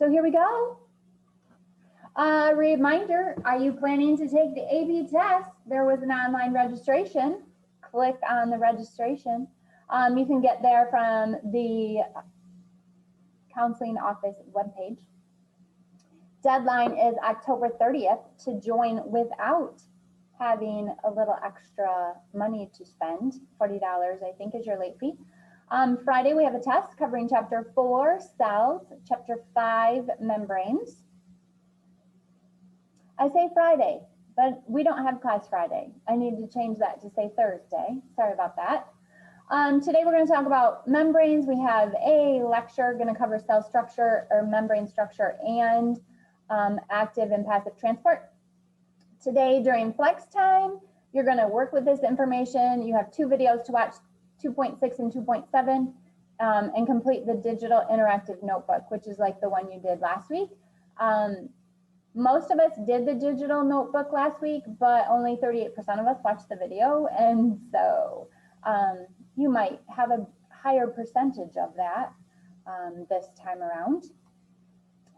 So here we go. Reminder, are you planning to take the AB test? There was an online registration. Click on the registration. You can get there from the counseling office webpage. Deadline is October 30th to join without having a little extra money to spend. $40, I think, is your late fee. Friday, we have a test covering Chapter 4, cells, Chapter 5, membranes. I say Friday, but we don't have class Friday. I need to change that to say Thursday. Sorry about that. Today, we're going to talk about membranes. We have a lecture going to cover cell structure or membrane structure and active and passive transport. Today, during flex time, you're going to work with this information. You have 2 videos to watch, 2.6 and 2.7, and complete the digital interactive notebook, which is like the one you did last week. Most of us did the digital notebook last week, but only 38% of us watched the video, and so you might have a higher percentage of that this time around.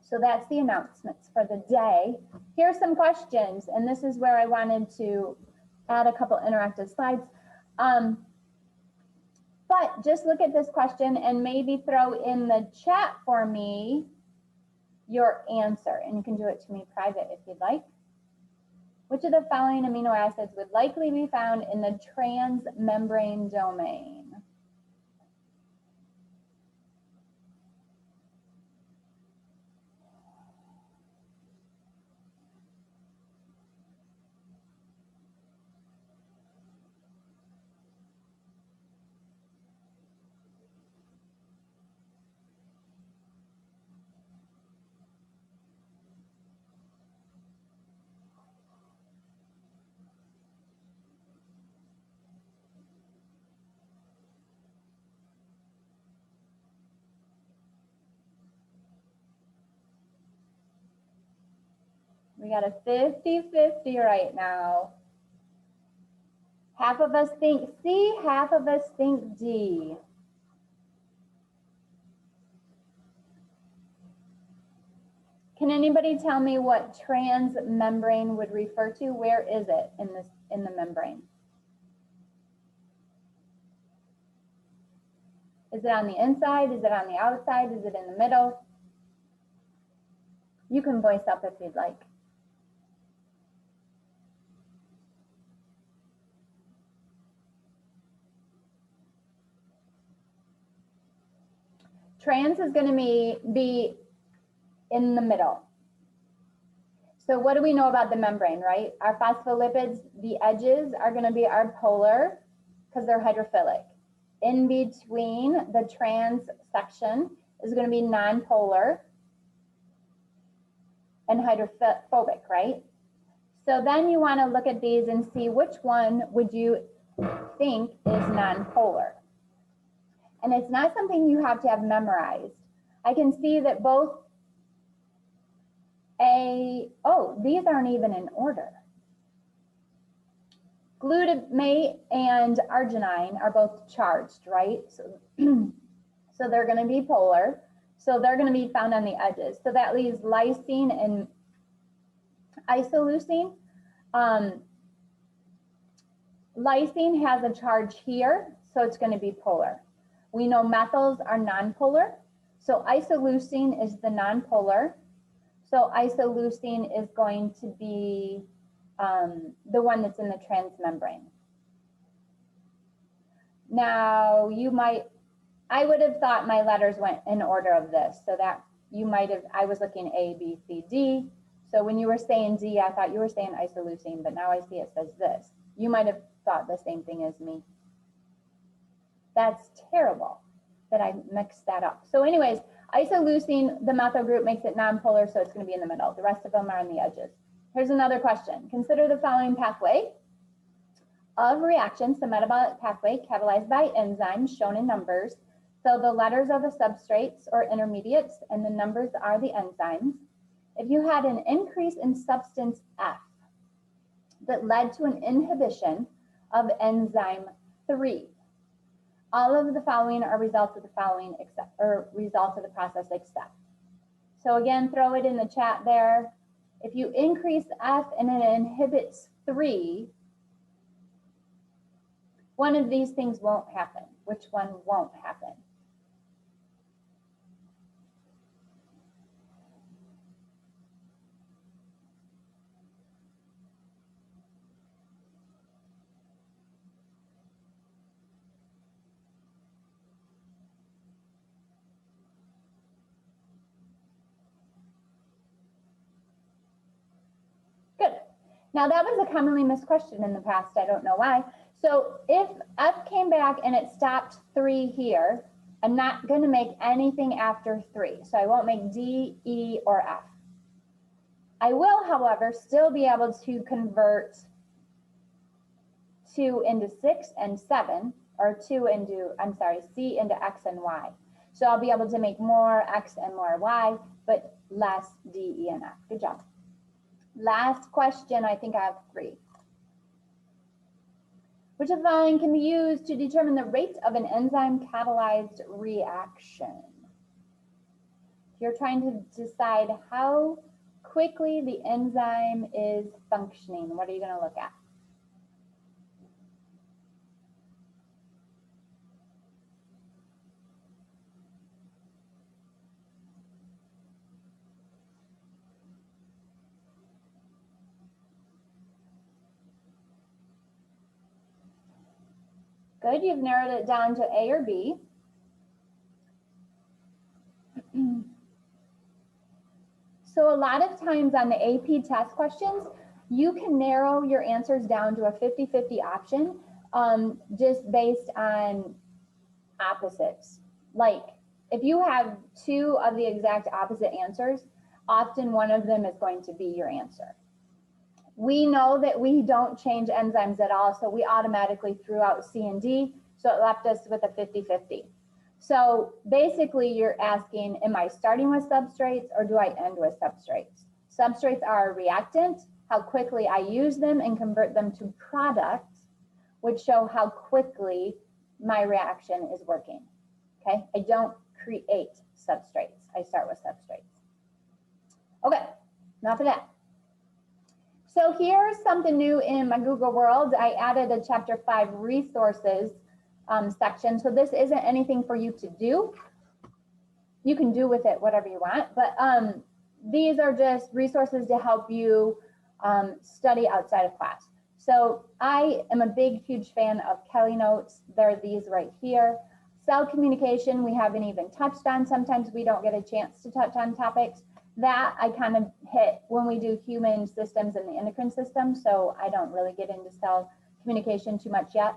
So that's the announcements for the day. Here's some questions, and this is where I wanted to add a couple interactive slides. But just look at this question and maybe throw in the chat for me your answer, and you can do it to me private if you'd like. Which of the following amino acids would likely be found in the transmembrane domain? We got a 50-50 right now. Half of us think C, half of us think D. Can anybody tell me what transmembrane would refer to? Where is it in the membrane? Is it on the inside? Is it on the outside? Is it in the middle? You can voice up if you'd like. Trans is going to be in the middle. So what do we know about the membrane, right? Our phospholipids, the edges are going to be our polar because they're hydrophilic. In between the trans section is going to be nonpolar and hydrophobic, right? So then you want to look at these and see which one would you think is nonpolar. And it's not something you have to have memorized. I can see that both these aren't even in order. Glutamate and arginine are both charged, right? So, so they're going to be polar. So they're going to be found on the edges. So that leaves lysine and isoleucine. Lysine has a charge here, so it's going to be polar. We know methyls are nonpolar, so isoleucine is the nonpolar. So isoleucine is going to be the one that's in the transmembrane. Now, I would have thought my letters went in order of this, so that you might have, I was looking A, B, C, D. So when you were saying D, I thought you were saying isoleucine, but now I see it says this. You might have thought the same thing as me. That's terrible that I mixed that up. So anyways, isoleucine, the methyl group makes it nonpolar, so it's going to be in the middle. The rest of them are on the edges. Here's another question. Consider the following pathway of reactions, the metabolic pathway catalyzed by enzymes shown in numbers. So the letters are the substrates or intermediates, and the numbers are the enzymes. If you had an increase in substance F that led to an inhibition of enzyme 3, all of the following are results of the following except, or results of the process except. So again, throw it in the chat there. If you increase F and it inhibits 3, one of these things won't happen. Which one won't happen? Good. Now that was a commonly missed question in the past. I don't know why. So if F came back and it stopped 3 here, I'm not going to make anything after 3. So I won't make D, E, or F. I will, however, still be able to convert 2 into 6 and 7, or 2 into, I'm sorry, C into X and Y. So I'll be able to make more X and more Y, but less D, E, and F. Good job. Last question, I think I have 3. Which of the following can be used to determine the rate of an enzyme catalyzed reaction? If you're trying to decide how quickly the enzyme is functioning, what are you going to look at? Good, you've narrowed it down to A or B. So a lot of times on the AP test questions, you can narrow your answers down to a 50-50 option just based on opposites. Like if you have 2 of the exact opposite answers, often one of them is going to be your answer. We know that we don't change enzymes at all, so we automatically threw out C and D, so it left us with a 50-50. So basically you're asking, am I starting with substrates or do I end with substrates? Substrates are a reactant, how quickly I use them and convert them to products, which show how quickly my reaction is working, okay? I don't create substrates, I start with substrates. Okay, enough of that. So here's something new in my Google World. I added a chapter 5 resources section. So this isn't anything for you to do. You can do with it whatever you want, but these are just resources to help you study outside of class. So I am a big, huge fan of Kelly Notes. There are these right here. Cell communication, we haven't even touched on. Sometimes we don't get a chance to touch on topics. That I kind of hit when we do human systems and the endocrine system, so I don't really get into cell communication too much yet.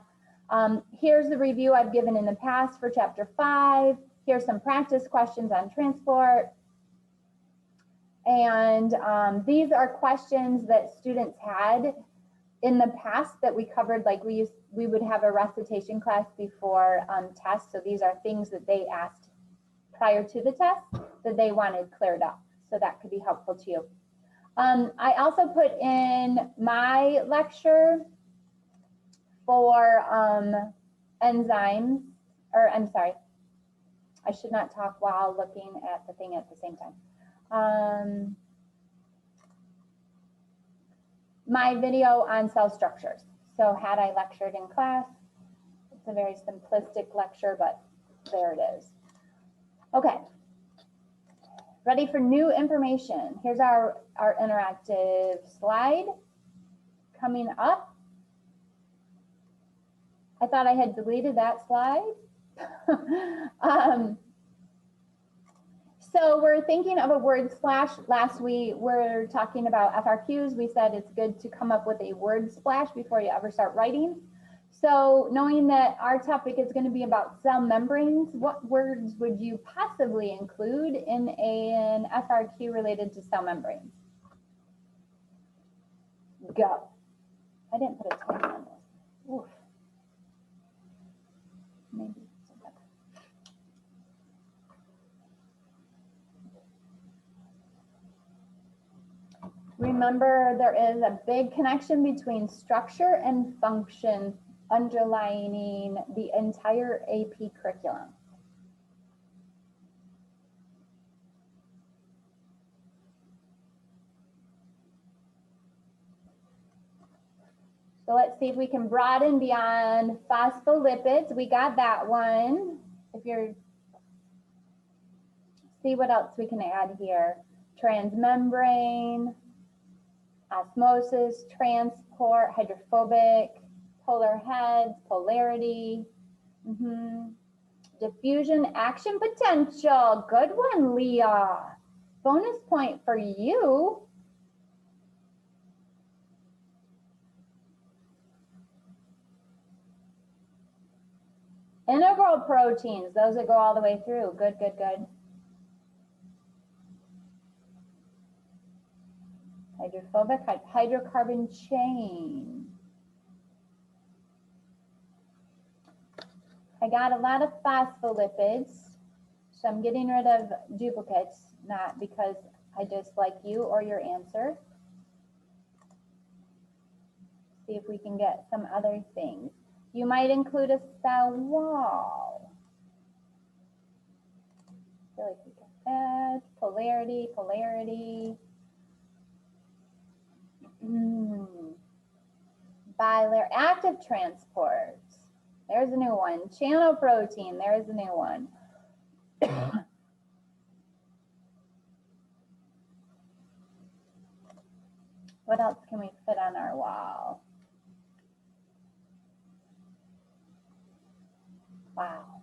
Here's the review I've given in the past for chapter 5. Here's some practice questions on transport. And these are questions that students had in the past that we covered, like we would have a recitation class before tests. So these are things that they asked prior to the test that they wanted cleared up. So that could be helpful to you. I also put in my lecture for enzymes, or I'm sorry, I should not talk while looking at the thing at the same time. My video on cell structures. So had I lectured in class, it's a very simplistic lecture, but there it is. Okay. Ready for new information. Here's our interactive slide coming up. I thought I had deleted that slide. So we're thinking of a word splash. Last we were talking about FRQs. We said it's good to come up with a word splash before you ever start writing. So knowing that our topic is going to be about cell membranes, what words would you possibly include in an FRQ related to cell membranes? Go. I didn't put a time on this. Oof. Maybe. Remember, there is a big connection between structure and function underlining the entire AP curriculum. So let's see if we can broaden beyond phospholipids. We got that one. If you're, see what else we can add here. Transmembrane, osmosis, transport, hydrophobic, polar heads, polarity. Diffusion, action potential. Good one, Leah. Bonus point for you. Integral proteins, those that go all the way through. Good, good, good. Hydrophobic, hydrocarbon chain. I got a lot of phospholipids, so I'm getting rid of duplicates, not because I dislike you or your answer. See if we can get some other things. You might include a cell wall. I feel like we got that. Polarity, polarity. Bilayer, active transport. There's a new one. Channel protein, there's a new one. What else can we put on our wall? Wow.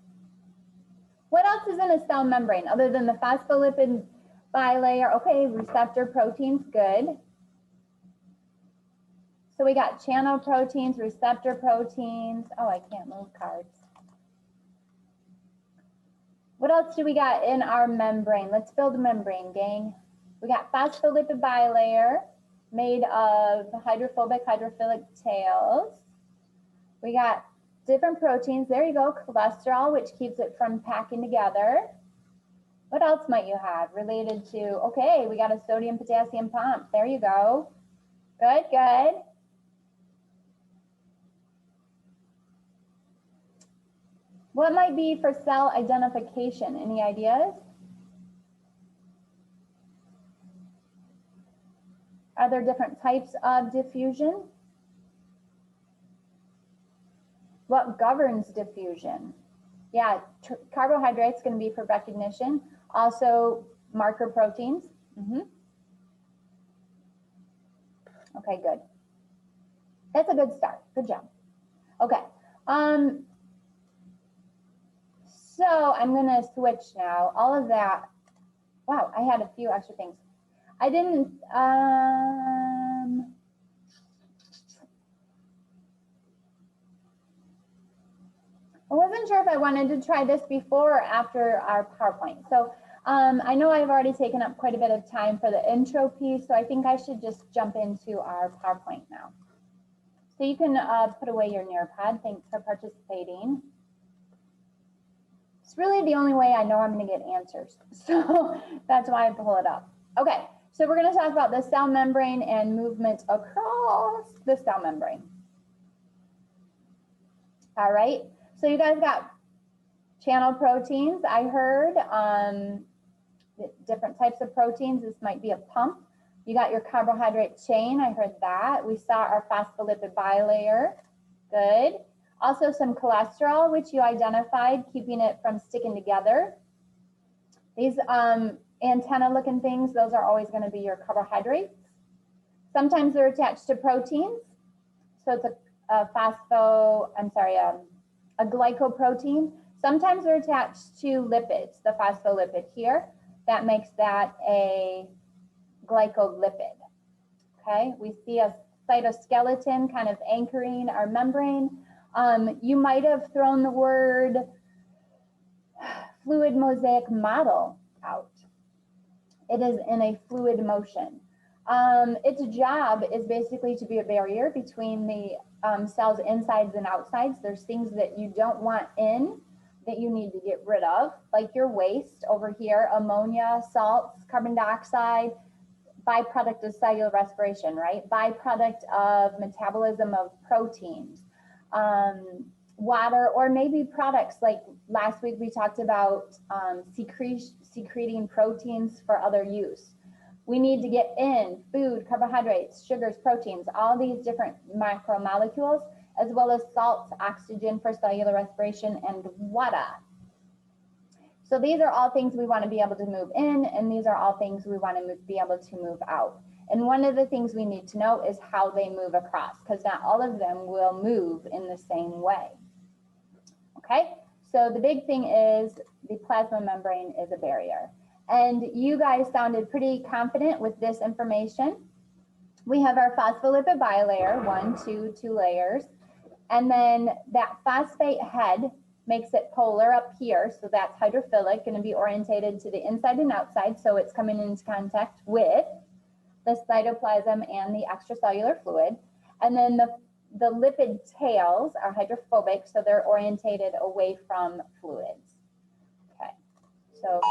What else is in a cell membrane other than the phospholipid bilayer? Okay, receptor proteins, good. So we got channel proteins, receptor proteins. Oh, I can't move cards. What else do we got in our membrane? Let's build a membrane, gang. We got phospholipid bilayer made of hydrophobic, hydrophilic tails. We got different proteins. There you go, cholesterol, which keeps it from packing together. What else might you have related to, okay, we got a sodium potassium pump. There you go. Good, good. What might be for cell identification? Any ideas? Are there different types of diffusion? What governs diffusion? Yeah, carbohydrates going to be for recognition. Also, marker proteins. Okay, good. That's a good start. Good job. Okay. So I'm going to switch now. All of that. Wow, I had a few extra things. I didn't. I wasn't sure if I wanted to try this before or after our PowerPoint. So I know I've already taken up quite a bit of time for the intro piece, so I think I should just jump into our PowerPoint now. So you can put away your Nearpod. Thanks for participating. It's really the only way I know I'm going to get answers. So that's why I pull it up. Okay, so we're going to talk about the cell membrane and movement across the cell membrane. All right, so you guys got channel proteins. I heard different types of proteins. This might be a pump. You got your carbohydrate chain. I heard that. We saw our phospholipid bilayer. Good. Also some cholesterol, which you identified, keeping it from sticking together. These antenna-looking things, those are always going to be your carbohydrates. Sometimes they're attached to proteins. So it's a glycoprotein. Sometimes they're attached to lipids, the phospholipid here. That makes that a glycolipid. Okay, we see a cytoskeleton kind of anchoring our membrane. You might have thrown the word fluid mosaic model out. It is in a fluid motion. Its job is basically to be a barrier between the cell's insides and outsides. There's things that you don't want in that you need to get rid of, like your waste over here, ammonia, salts, carbon dioxide, byproduct of cellular respiration, right? Byproduct of metabolism of proteins. Water, or maybe products like last week we talked about secreting proteins for other use. We need to get in food, carbohydrates, sugars, proteins, all these different macromolecules, as well as salts, oxygen for cellular respiration, and water. So these are all things we want to be able to move in, and these are all things we want to be able to move out. And one of the things we need to know is how they move across, because not all of them will move in the same way. Okay, so the big thing is the plasma membrane is a barrier. And you guys sounded pretty confident with this information. We have our phospholipid bilayer, 1, 2 layers. And then that phosphate head makes it polar up here. So that's hydrophilic, going to be orientated to the inside and outside. So it's coming into contact with the cytoplasm and the extracellular fluid. And then the lipid tails are hydrophobic, so they're orientated away from fluids. Okay, so,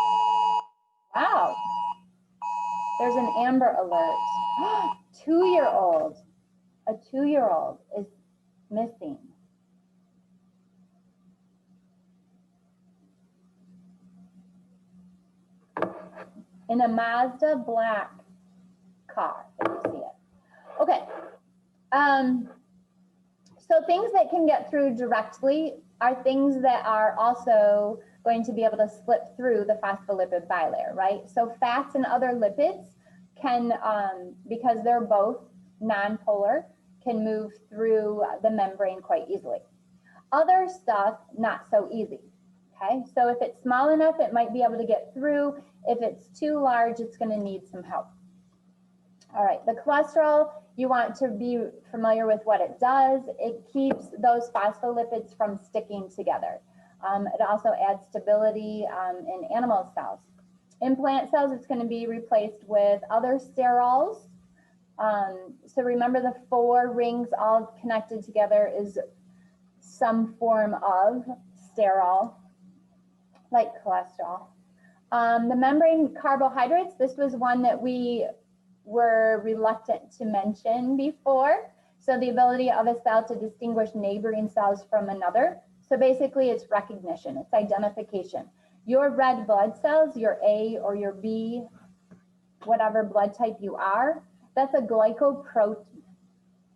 wow, there's an amber alert. 2-year-old, a 2-year-old is missing. In a Mazda black car, if you see it. Okay. So things that can get through directly are things that are also going to be able to slip through the phospholipid bilayer, right? So fats and other lipids can, because they're both nonpolar, can move through the membrane quite easily. Other stuff, not so easy, okay? So if it's small enough, it might be able to get through. If it's too large, it's going to need some help. All right, the cholesterol, you want to be familiar with what it does. It keeps those phospholipids from sticking together. It also adds stability in animal cells. In plant cells, it's going to be replaced with other sterols. So remember the 4 rings all connected together is some form of sterol, like cholesterol. The membrane carbohydrates, this was one that we were reluctant to mention before. So the ability of a cell to distinguish neighboring cells from another. So basically it's recognition, it's identification. Your red blood cells, your A or your B, whatever blood type you are, that's a glycoprotein.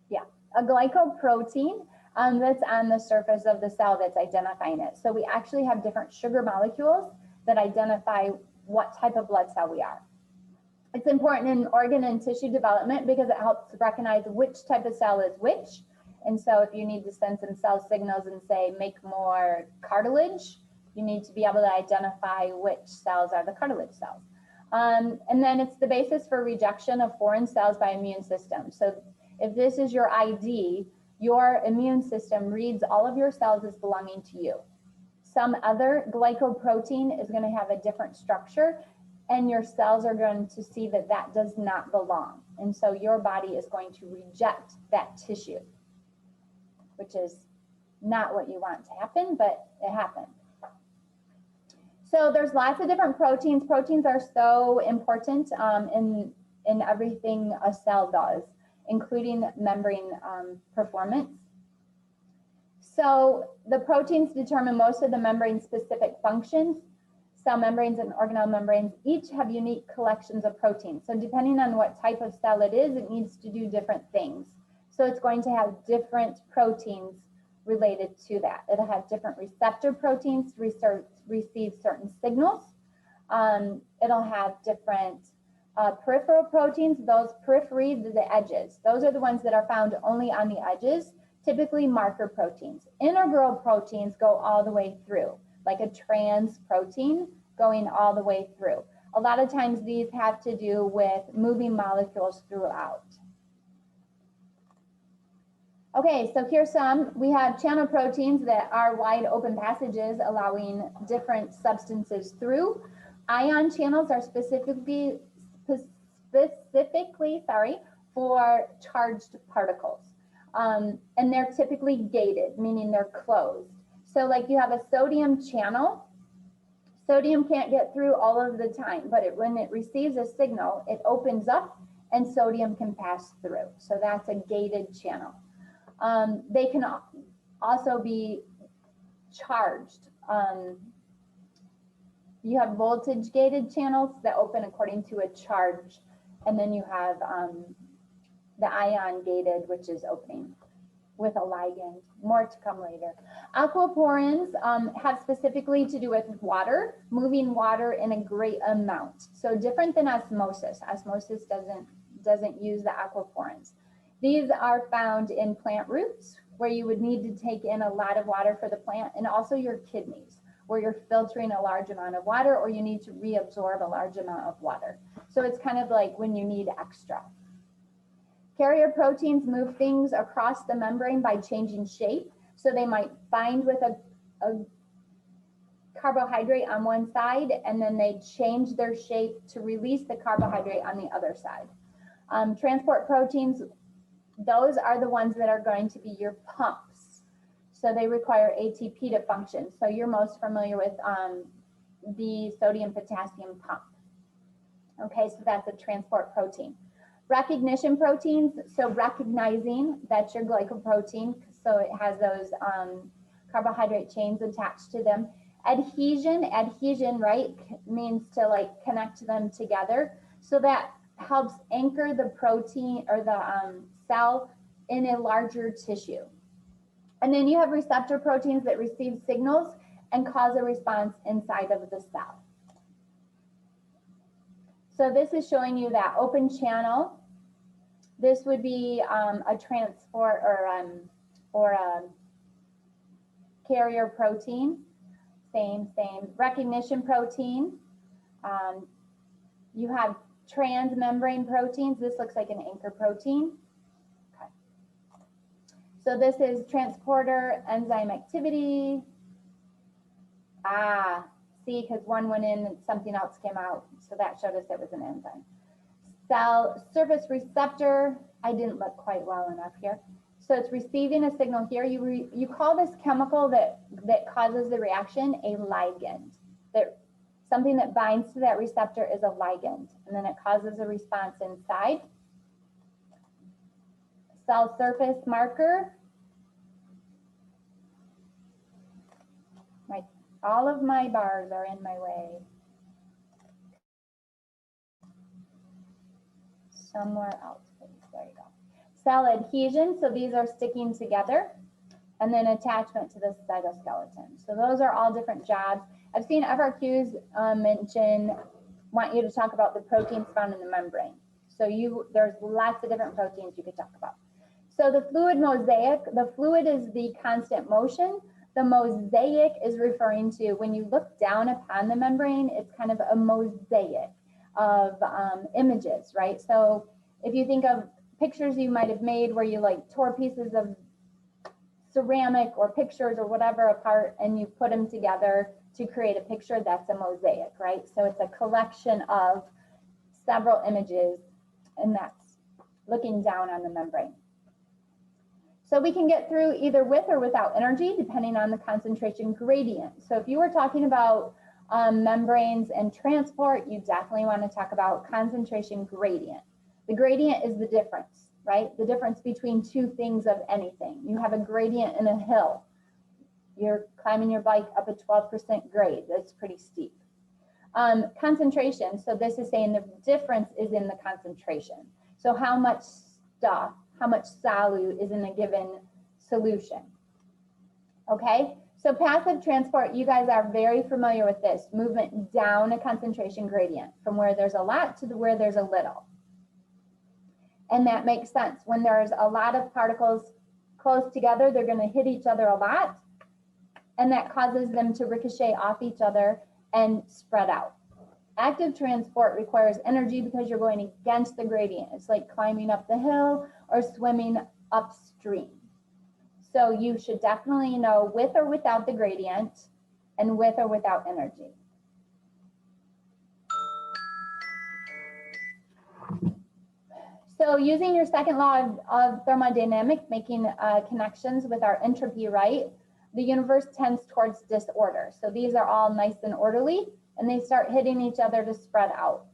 Yeah, a glycoprotein that's on the surface of the cell that's identifying it. So we actually have different sugar molecules that identify what type of blood cell we are. It's important in organ and tissue development because it helps recognize which type of cell is which. And so if you need to send some cell signals and say, make more cartilage, you need to be able to identify which cells are the cartilage cells. And then it's the basis for rejection of foreign cells by immune system. So if this is your ID, your immune system reads all of your cells as belonging to you. Some other glycoprotein is going to have a different structure, and your cells are going to see that that does not belong. And so your body is going to reject that tissue, which is not what you want to happen, but it happened. So there's lots of different proteins. Proteins are so important in everything a cell does, including membrane performance. So the proteins determine most of the membrane-specific functions. Cell membranes and organelle membranes each have unique collections of proteins. So depending on what type of cell it is, it needs to do different things. So it's going to have different proteins related to that. It'll have different receptor proteins to receive certain signals. It'll have different peripheral proteins. Those periphery, the edges, those are the ones that are found only on the edges, typically marker proteins. Integral proteins go all the way through, like a trans protein going all the way through. A lot of times these have to do with moving molecules throughout. Okay, so here's some. We have channel proteins that are wide open passages allowing different substances through. Ion channels are specifically for charged particles. And they're typically gated, meaning they're closed. So like you have a sodium channel, sodium can't get through all of the time, but when it receives a signal, it opens up and sodium can pass through. So that's a gated channel. They can also be charged. You have voltage gated channels that open according to a charge And then you have the ion gated, which is opening with a ligand. More to come later. Aquaporins have specifically to do with water, moving water in a great amount. So different than osmosis. Osmosis doesn't use the aquaporins. These are found in plant roots, where you would need to take in a lot of water for the plant, and also your kidneys, where you're filtering a large amount of water, or you need to reabsorb a large amount of water. So it's kind of like when you need extra. Carrier proteins move things across the membrane by changing shape. So they might bind with a carbohydrate on one side, and then they change their shape to release the carbohydrate on the other side. Transport proteins, those are the ones that are going to be your pumps. So they require ATP to function. So you're most familiar with the sodium potassium pump. Okay, so that's a transport protein. Recognition proteins, so recognizing, that's your glycoprotein, so it has those carbohydrate chains attached to them. Adhesion, right, means to like connect them together. So that helps anchor the protein or the cell in a larger tissue. And then you have receptor proteins that receive signals and cause a response inside of the cell. So this is showing you that open channel. This would be a transport or a carrier protein. Same. Recognition protein. You have transmembrane proteins. This looks like an anchor protein. Okay. So this is transporter enzyme activity. See, because one went in and something else came out. So that showed us it was an enzyme. Cell surface receptor. I didn't look quite well enough here. So it's receiving a signal here. You call this chemical that causes the reaction a ligand. Something that binds to that receptor is a ligand, and then it causes a response inside. Cell surface marker. All of my bars are in my way. Somewhere else, please. There you go. Cell adhesion, so these are sticking together, and then attachment to the cytoskeleton. So those are all different jobs. I've seen FRQs want you to talk about the proteins found in the membrane. So there's lots of different proteins you could talk about. So the fluid mosaic, the fluid is the constant motion. The mosaic is referring to when you look down upon the membrane, it's kind of a mosaic of images, right? So if you think of pictures you might have made where you like tore pieces of ceramic or pictures or whatever apart and you put them together to create a picture, that's a mosaic, right? So it's a collection of several images, and that's looking down on the membrane. So we can get through either with or without energy, depending on the concentration gradient. So if you were talking about membranes and transport, you definitely want to talk about concentration gradient. The gradient is the difference, right? The difference between two things of anything. You have a gradient in a hill. You're climbing your bike up a 12% grade. That's pretty steep. Concentration, so this is saying the difference is in the concentration. So how much stuff, how much solute is in a given solution. Okay, so passive transport, you guys are very familiar with this, movement down a concentration gradient from where there's a lot to where there's a little. And that makes sense. When there's a lot of particles close together, they're going to hit each other a lot, and that causes them to ricochet off each other and spread out. Active transport requires energy because you're going against the gradient. It's like climbing up the hill or swimming upstream. So you should definitely know with or without the gradient and with or without energy. So using your second law of thermodynamics, making connections with our entropy, right? The universe tends towards disorder. So these are all nice and orderly, and they start hitting each other to spread out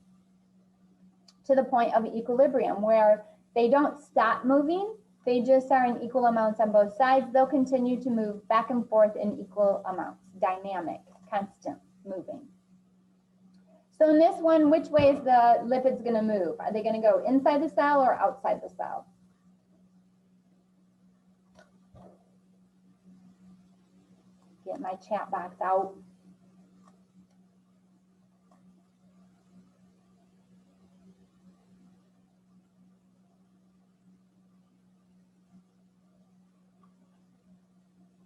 to the point of equilibrium where they don't stop moving. They just are in equal amounts on both sides. They'll continue to move back and forth in equal amounts, dynamic, constant moving. So in this one, which way is the lipids going to move? Are they going to go inside the cell or outside the cell? Get my chat box out.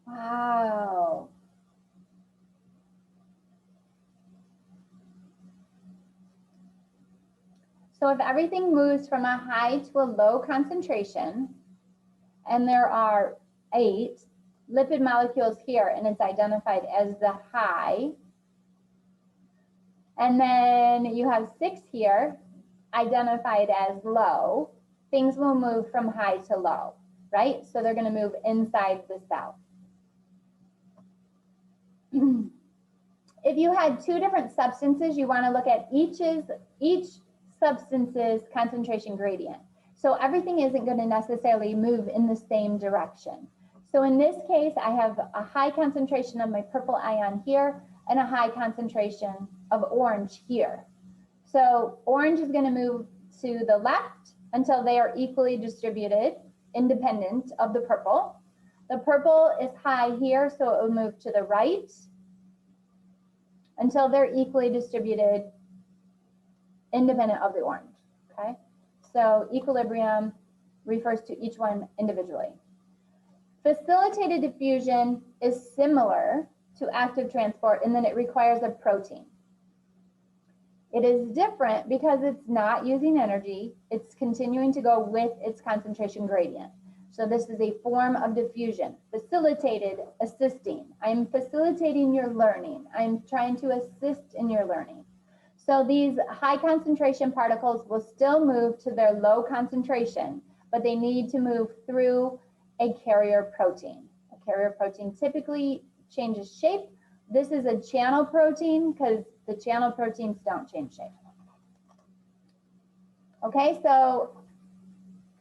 Wow. So if everything moves from a high to a low concentration, and there are 8 lipid molecules here, and it's identified as the high, and then you have 6 here, identified as low, things will move from high to low, right? So they're going to move inside the cell. If you had 2 different substances, you want to look at each substance's concentration gradient. So everything isn't going to necessarily move in the same direction. So in this case, I have a high concentration of my purple ion here and a high concentration of orange here. So orange is going to move to the left until they are equally distributed, independent of the purple. The purple is high here, so it will move to the right until they're equally distributed, independent of the orange, okay? So equilibrium refers to each one individually. Facilitated diffusion is similar to active transport in that it requires a protein. It is different because it's not using energy, it's continuing to go with its concentration gradient. So this is a form of diffusion. Facilitated, assisting. I'm facilitating your learning. I'm trying to assist in your learning. So these high concentration particles will still move to their low concentration, but they need to move through a carrier protein. A carrier protein typically changes shape. This is a channel protein because the channel proteins don't change shape. Okay, so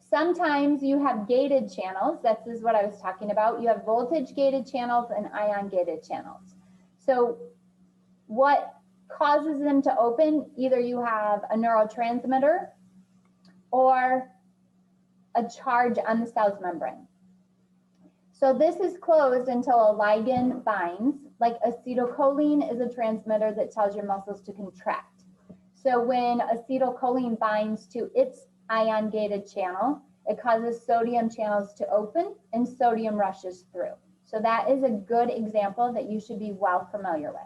sometimes you have gated channels. This is what I was talking about. You have voltage gated channels and ion gated channels. So what causes them to open? Either you have a neurotransmitter or a charge on the cell's membrane. So this is closed until a ligand binds. Like acetylcholine is a transmitter that tells your muscles to contract. So when acetylcholine binds to its ion-gated channel, it causes sodium channels to open and sodium rushes through. So that is a good example that you should be well familiar with.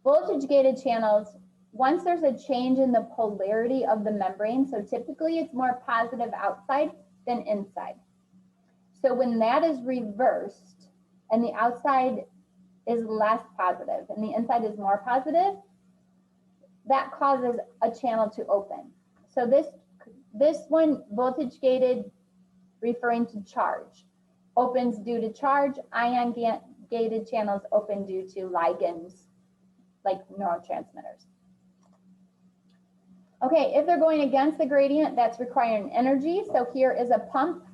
Voltage-gated channels, once there's a change in the polarity of the membrane, so typically it's more positive outside than inside. So when that is reversed and the outside is less positive and the inside is more positive, that causes a channel to open. So this one, voltage gated, referring to charge, opens due to charge. Ion gated channels open due to ligands, like neurotransmitters. Okay, if they're going against the gradient, that's requiring energy. So here is a pump.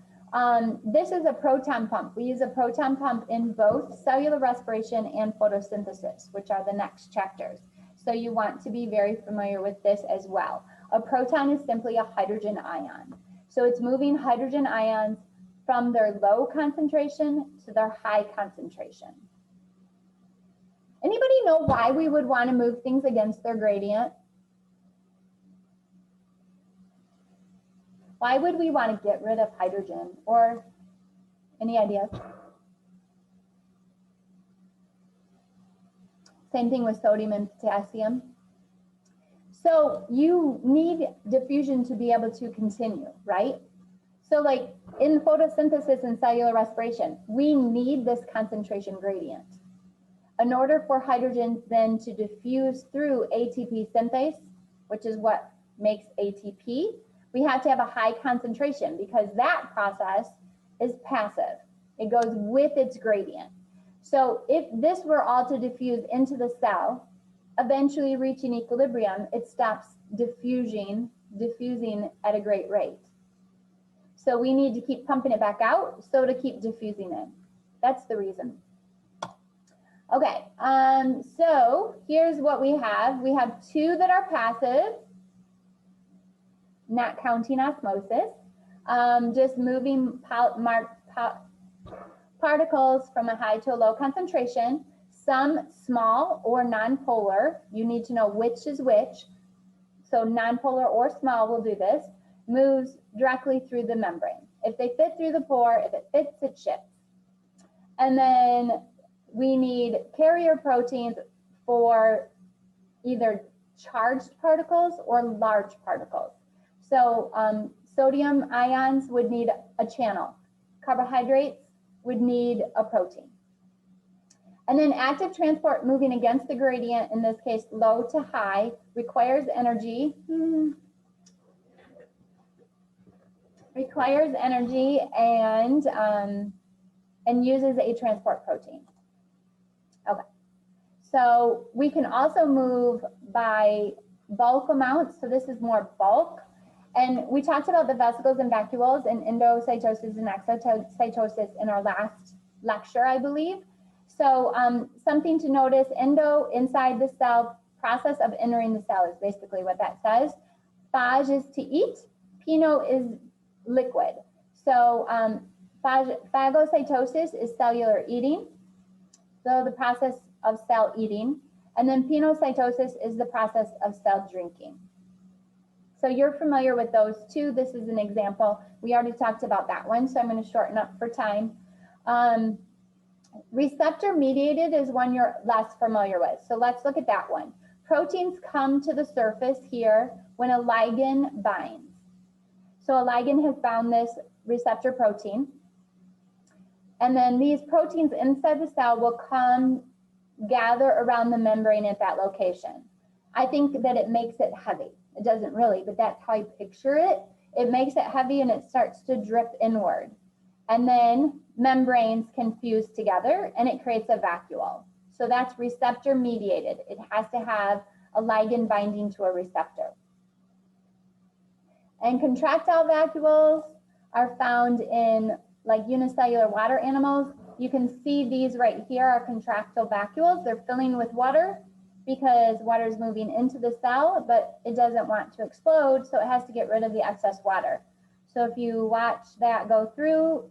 This is a proton pump. We use a proton pump in both cellular respiration and photosynthesis, which are the next chapters. So you want to be very familiar with this as well. A proton is simply a hydrogen ion. So it's moving hydrogen ions from their low concentration to their high concentration. Anybody know why we would want to move things against their gradient? Why would we want to get rid of hydrogen? Or any ideas? Same thing with sodium and potassium. So you need diffusion to be able to continue, right? So like in photosynthesis and cellular respiration, we need this concentration gradient. In order for hydrogen then to diffuse through ATP synthase, which is what makes ATP, we have to have a high concentration because that process is passive. It goes with its gradient. So if this were all to diffuse into the cell, eventually reaching equilibrium, it stops diffusing at a great rate. So we need to keep pumping it back out so to keep diffusing in. That's the reason. Okay, so here's what we have. We have two that are passive, not counting osmosis, just moving particles from a high to a low concentration, some small or nonpolar. You need to know which is which. So nonpolar or small will do this, moves directly through the membrane. If they fit through the pore, if it fits, it ships. And then we need carrier proteins for either charged particles or large particles. So sodium ions would need a channel. Carbohydrates would need a protein. And then active transport moving against the gradient, in this case low to high, requires energy. And uses a transport protein. Okay, so we can also move by bulk amounts. So this is more bulk. And we talked about the vesicles and vacuoles and endocytosis and exocytosis in our last lecture, I believe. So something to notice, endo, inside the cell, process of entering the cell is basically what that says. Phage is to eat, pino is liquid. So phagocytosis is cellular eating, so the process of cell eating. And then pinocytosis is the process of cell drinking. So you're familiar with those two. This is an example. We already talked about that one, so I'm going to shorten up for time. Receptor mediated is one you're less familiar with. So let's look at that one. Proteins come to the surface here when a ligand binds. So a ligand has bound this receptor protein. And then these proteins inside the cell will come gather around the membrane at that location. I think that it makes it heavy. It doesn't really, but that's how I picture it. It makes it heavy and it starts to drip inward. And then membranes can fuse together and it creates a vacuole. So that's receptor mediated. It has to have a ligand binding to a receptor. And contractile vacuoles are found in like unicellular water animals. You can see these right here are contractile vacuoles. They're filling with water because water is moving into the cell, but it doesn't want to explode, so it has to get rid of the excess water. So if you watch that go through,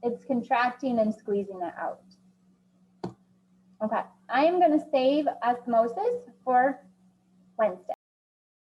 it's contracting and squeezing it out. Okay, I am going to save osmosis for Wednesday.